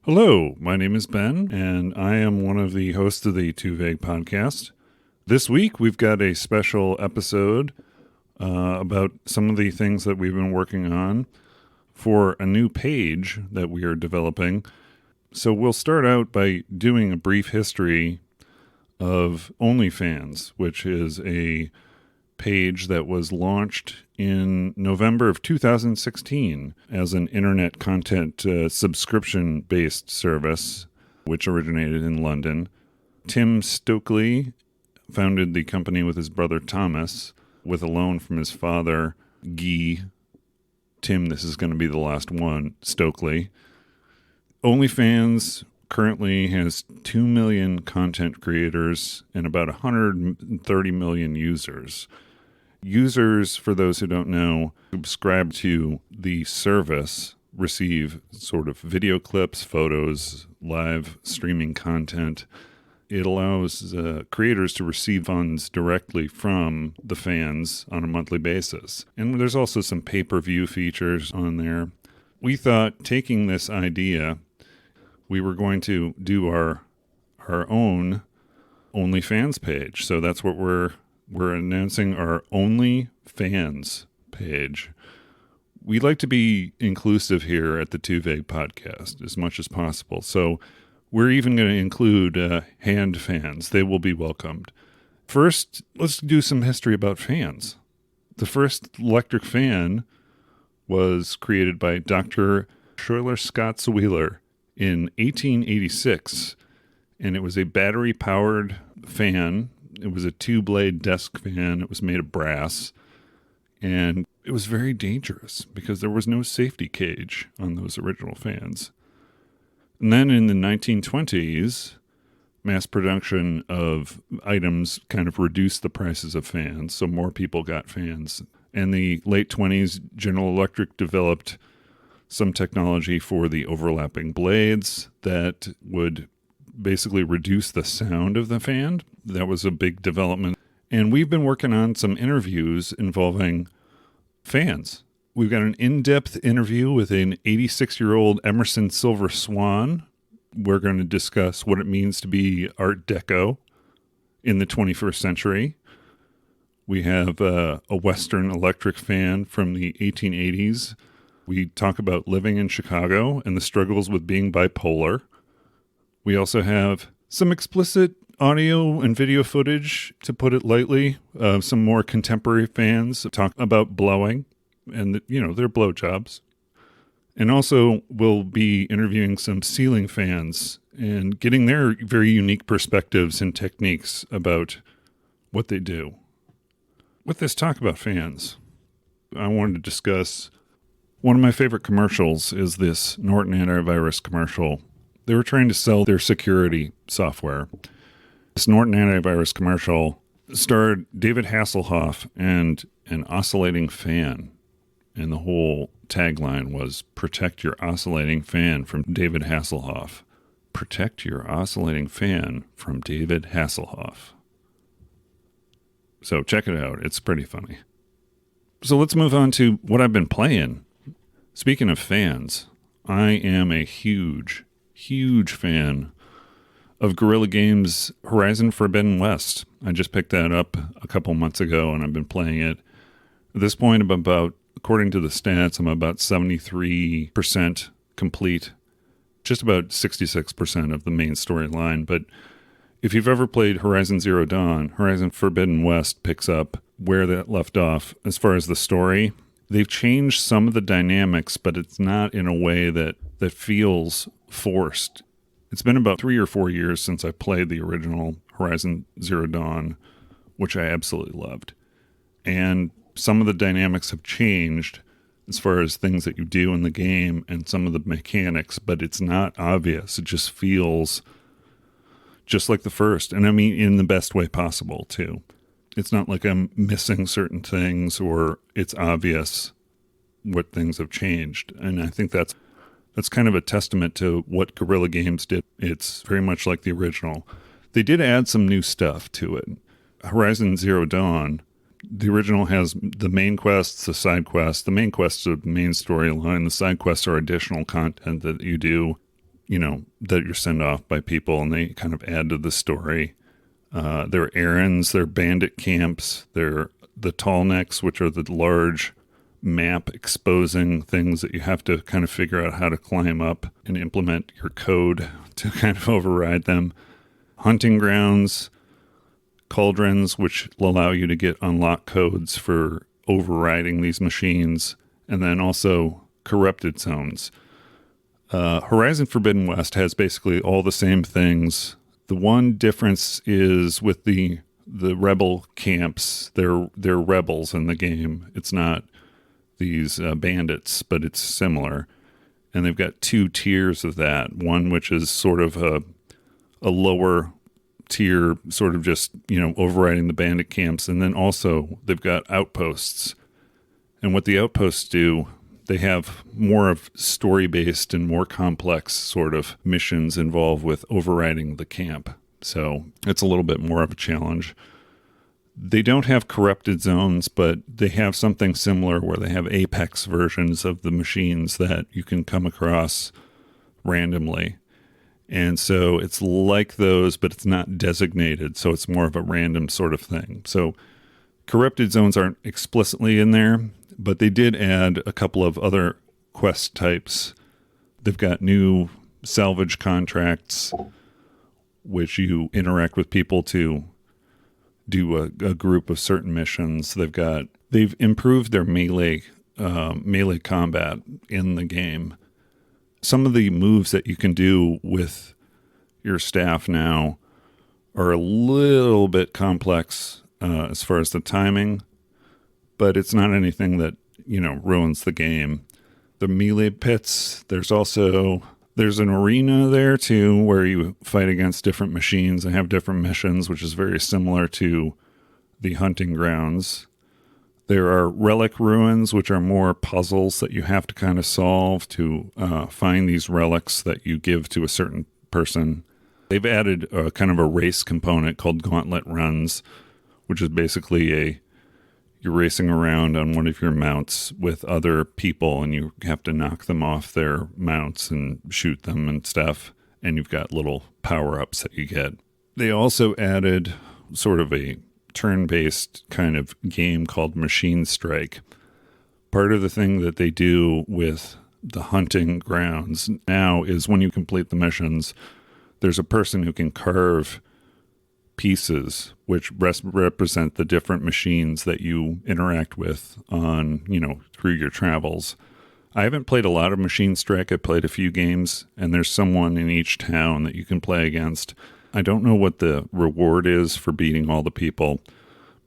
Hello, my name is Ben, and I am one of the hosts of the Too Vague podcast. This week, we've got a special episode about some of the things that we've been working on for a new page that we are developing. So we'll start out by doing a brief history of OnlyFans, which is a page that was launched in November of 2016 as an internet content subscription-based service, which originated in London. Tim Stokely founded the company with his brother Thomas with a loan from his father, Guy. Tim, this is going to be the last one, Stokely. OnlyFans currently has 2 million content creators and about 130 million users. Users, for those who don't know, subscribe to the service, receive sort of video clips, photos, live streaming content. It allows creators to receive funds directly from the fans on a monthly basis. And there's also some pay-per-view features on there. We thought, taking this idea, we were going to do our own OnlyFans page. So that's what we're announcing, our OnlyFans page. We like to be inclusive here at the Too Vague podcast as much as possible. So we're even going to include hand fans. They will be welcomed. First, let's do some history about fans. The first electric fan was created by Dr. Schuyler Scott Wheeler in 1886, and it was a battery-powered fan. It was a two-blade desk fan. It was made of brass, and it was very dangerous because there was no safety cage on those original fans. And then in the 1920s, mass production of items kind of reduced the prices of fans, so more people got fans. In the late 20s, General Electric developed some technology for the overlapping blades that would basically reduce the sound of the fan. That was a big development. And we've been working on some interviews involving fans. We've got an in-depth interview with an 86-year-old Emerson Silver Swan. We're going to discuss what it means to be Art Deco in the 21st century. We have a Western electric fan from the 1880s. We talk about living in Chicago and the struggles with being bipolar. We also have some explicit audio and video footage, to put it lightly. Some more contemporary fans talk about blowing and, their blowjobs. And also we'll be interviewing some ceiling fans and getting their very unique perspectives and techniques about what they do. With this talk about fans, I wanted to discuss one of my favorite commercials is this Norton antivirus commercial. They were trying to sell their security software. This Norton antivirus commercial starred David Hasselhoff and an oscillating fan. And the whole tagline was, "Protect your oscillating fan from David Hasselhoff." Protect your oscillating fan from David Hasselhoff. So check it out. It's pretty funny. So let's move on to what I've been playing. Speaking of fans, I am a huge fan of Guerrilla Games' Horizon Forbidden West. I just picked that up a couple months ago, and I've been playing it. At this point, according to the stats, I'm about 73% complete, just about 66% of the main storyline. But if you've ever played Horizon Zero Dawn, Horizon Forbidden West picks up where that left off as far as the story. They've changed some of the dynamics, but it's not in a way that feels forced. It's been about 3 or 4 years since I played the original Horizon Zero Dawn, which I absolutely loved. And some of the dynamics have changed as far as things that you do in the game and some of the mechanics, but it's not obvious. It just feels just like the first. And I mean, in the best way possible, too. It's not like I'm missing certain things or it's obvious what things have changed. And I think that's kind of a testament to what Guerrilla Games did. It's very much like the original. They did add some new stuff to it. Horizon Zero Dawn, the original has the main quests, the side quests. The main quests are the main storyline. The side quests are additional content that you do. that you're sent off by people, and they kind of add to the story. There are errands, there are bandit camps, there are the tall necks, which are the large map exposing things that you have to kind of figure out how to climb up and implement your code to kind of override them. Hunting grounds, cauldrons, which allow you to get unlock codes for overriding these machines, and then also corrupted zones. Horizon Forbidden West has basically all the same things. The one difference is with the rebel camps. They're rebels in the game. It's not these bandits, but it's similar. And they've got 2 tiers of that. One which is sort of a lower tier, sort of just, overriding the bandit camps. And then also they've got outposts. And what the outposts do, they have more of story-based and more complex sort of missions involved with overriding the camp. So it's a little bit more of a challenge. They don't have corrupted zones, but they have something similar where they have apex versions of the machines that you can come across randomly. And so it's like those, but it's not designated. So it's more of a random sort of thing. So corrupted zones aren't explicitly in there, but they did add a couple of other quest types. They've got new salvage contracts, which you interact with people to do a group of certain missions. They've improved their melee combat in the game. Some of the moves that you can do with your staff now are a little bit complex as far as the timing, but it's not anything that, ruins the game. The melee pits, there's an arena there too, where you fight against different machines and have different missions, which is very similar to the hunting grounds. There are relic ruins, which are more puzzles that you have to kind of solve to find these relics that you give to a certain person. They've added a kind of a race component called Gauntlet Runs, which is basically you're racing around on one of your mounts with other people, and you have to knock them off their mounts and shoot them and stuff. And you've got little power-ups that you get. They also added sort of a turn-based kind of game called Machine Strike. Part of the thing that they do with the hunting grounds now is when you complete the missions, there's a person who can carve pieces which represent the different machines that you interact with on, through your travels. I haven't played a lot of Machine Strike. I played a few games, and there's someone in each town that you can play against. I don't know what the reward is for beating all the people,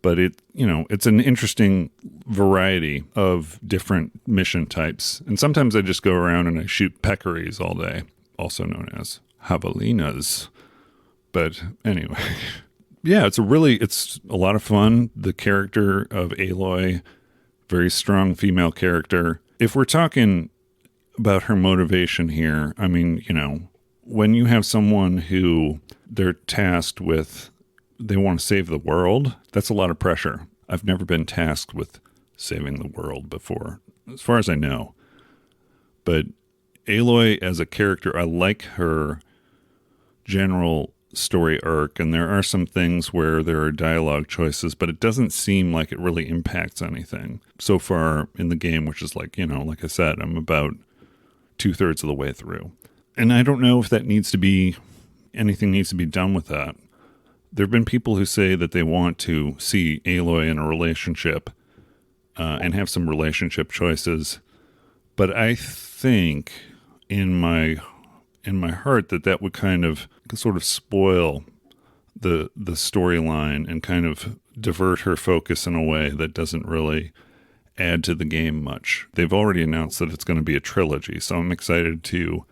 but it's an interesting variety of different mission types. And sometimes I just go around and I shoot peccaries all day, also known as javelinas. But anyway, yeah, it's a lot of fun. The character of Aloy, very strong female character. If we're talking about her motivation here, I mean, when you have someone who they're tasked with, they want to save the world, that's a lot of pressure. I've never been tasked with saving the world before, as far as I know. But Aloy as a character, I like her general story arc, and there are some things where there are dialogue choices, but it doesn't seem like it really impacts anything so far in the game, which is like I said, I'm about 2/3 of the way through. And I don't know if anything needs to be done with that. There have been people who say that they want to see Aloy in a relationship and have some relationship choices. But I think in my heart that would kind of sort of spoil the storyline and kind of divert her focus in a way that doesn't really add to the game much. They've already announced that it's going to be a trilogy, so I'm excited to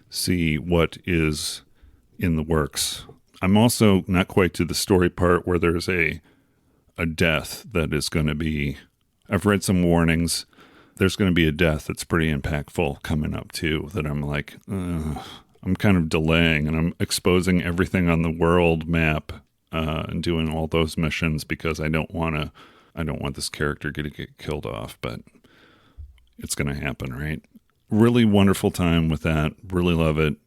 see what is in the works. I'm also not quite to the story part where there's a death that is going to be... I've read some warnings. There's going to be a death that's pretty impactful coming up too, that I'm like, I'm kind of delaying, and I'm exposing everything on the world map and doing all those missions because I don't want this character to get killed off, but it's going to happen, right? Really wonderful time with that. Really love it.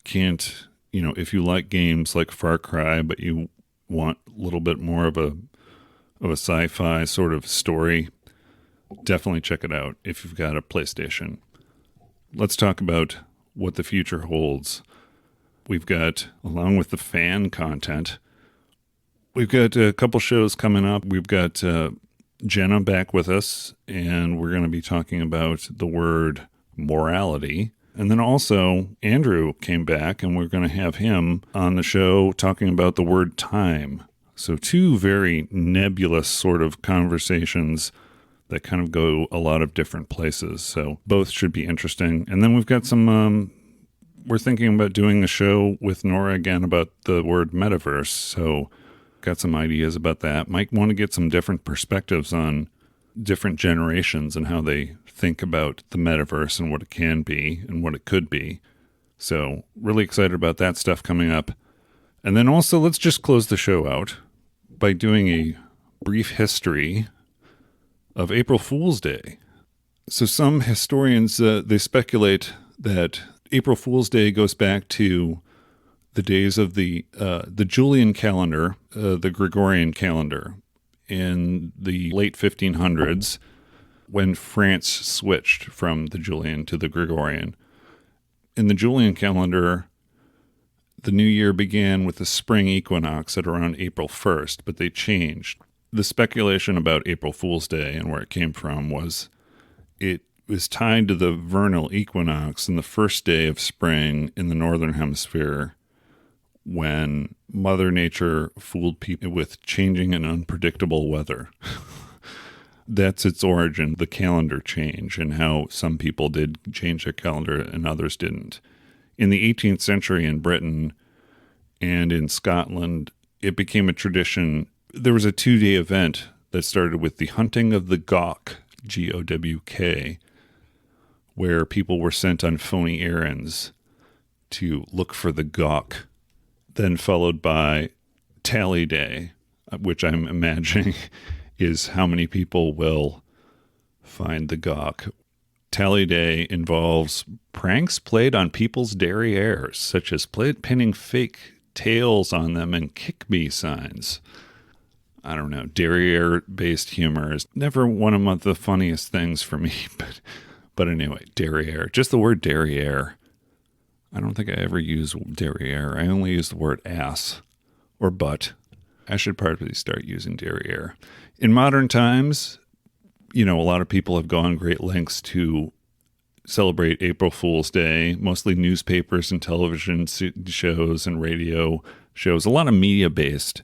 can't, if you like games like Far Cry, but you want a little bit more of a sci-fi sort of story, definitely check it out if you've got a PlayStation. Let's talk about what the future holds. We've got, along with the fan content, we've got a couple shows coming up. We've got Jenna back with us, and we're going to be talking about the word morality. And then also Andrew came back, and we're going to have him on the show talking about the word time. So two very nebulous sort of conversations that kind of go a lot of different places. So both should be interesting. And then we've got some, we're thinking about doing a show with Nora again about the word metaverse. So got some ideas about that. Might want to get some different perspectives on different generations and how they think about the metaverse and what it can be and what it could be. So really excited about that stuff coming up. And then also let's just close the show out by doing a brief history of April Fool's Day. So some historians, they speculate that April Fool's Day goes back to the days of the Julian calendar, the Gregorian calendar, in the late 1500s, when France switched from the Julian to the Gregorian. In the Julian calendar, the new year began with the spring equinox at around April 1st, but they changed. The speculation about April Fool's Day and where it came from was it was tied to the vernal equinox and the first day of spring in the northern hemisphere, when Mother Nature fooled people with changing and unpredictable weather. That's its origin, the calendar change, and how some people did change their calendar and others didn't. In the 18th century in Britain and in Scotland, it became a tradition. There was a 2-day event that started with the hunting of the gawk, Gowk, where people were sent on phony errands to look for the gawk, then followed by Tally Day, which I'm imagining is how many people will find the gawk. Tally Day involves pranks played on people's derrières, such as pinning fake tails on them and kick me signs. I don't know, derrière-based humor is never one of the funniest things for me, but anyway, derrière, just the word derrière. I don't think I ever use derrière. I only use the word ass or butt. I should probably start using derrière. In modern times, a lot of people have gone great lengths to celebrate April Fool's Day, mostly newspapers and television shows and radio shows, a lot of media-based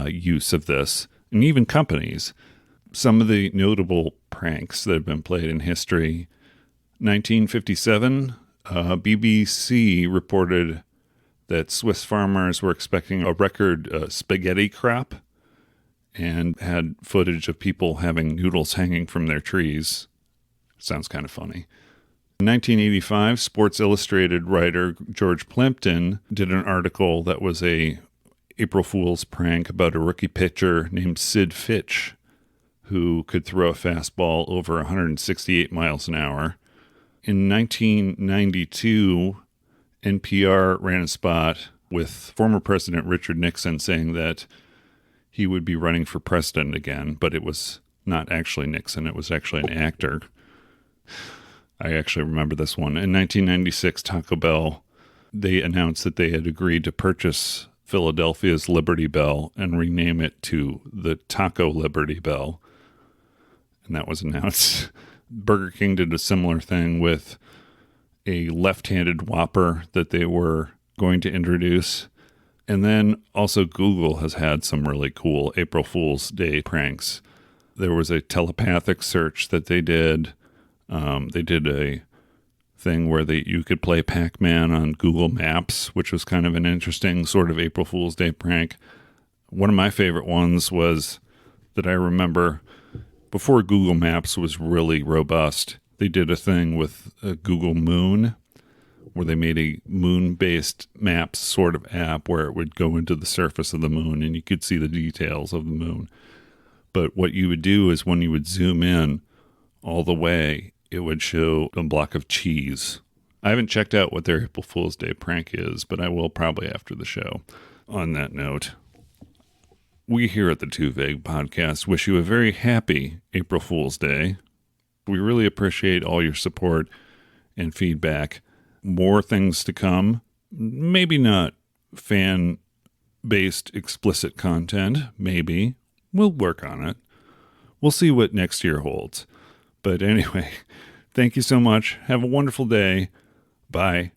use of this, and even companies. Some of the notable pranks that have been played in history. 1957, BBC reported that Swiss farmers were expecting a record spaghetti crop and had footage of people having noodles hanging from their trees. Sounds kind of funny. In 1985, Sports Illustrated writer George Plimpton did an article that was a April Fool's prank about a rookie pitcher named Sid Fitch, who could throw a fastball over 168 miles an hour. In 1992, NPR ran a spot with former President Richard Nixon saying that he would be running for president again, but it was not actually Nixon. It was actually an actor. I actually remember this one. In 1996, Taco Bell, they announced that they had agreed to purchase Philadelphia's Liberty Bell and rename it to the Taco Liberty Bell. And that was announced. Burger King did a similar thing with a left-handed Whopper that they were going to introduce. And then also Google has had some really cool April Fool's Day pranks. There was a telepathic search that they did. They did a thing where you could play Pac-Man on Google Maps, which was kind of an interesting sort of April Fool's Day prank. One of my favorite ones was that I remember before Google Maps was really robust. They did a thing with Google Moon, where they made a moon-based maps sort of app where it would go into the surface of the moon and you could see the details of the moon. But what you would do is when you would zoom in all the way, it would show a block of cheese I haven't checked out what their April Fool's Day prank is, but I will probably after the show. On that note, we here at the Too Vague Podcast wish you a very happy April Fool's Day. We really appreciate all your support and feedback. More things to come. Maybe not fan-based explicit content. Maybe. We'll work on it. We'll see what next year holds. But anyway, thank you so much. Have a wonderful day. Bye.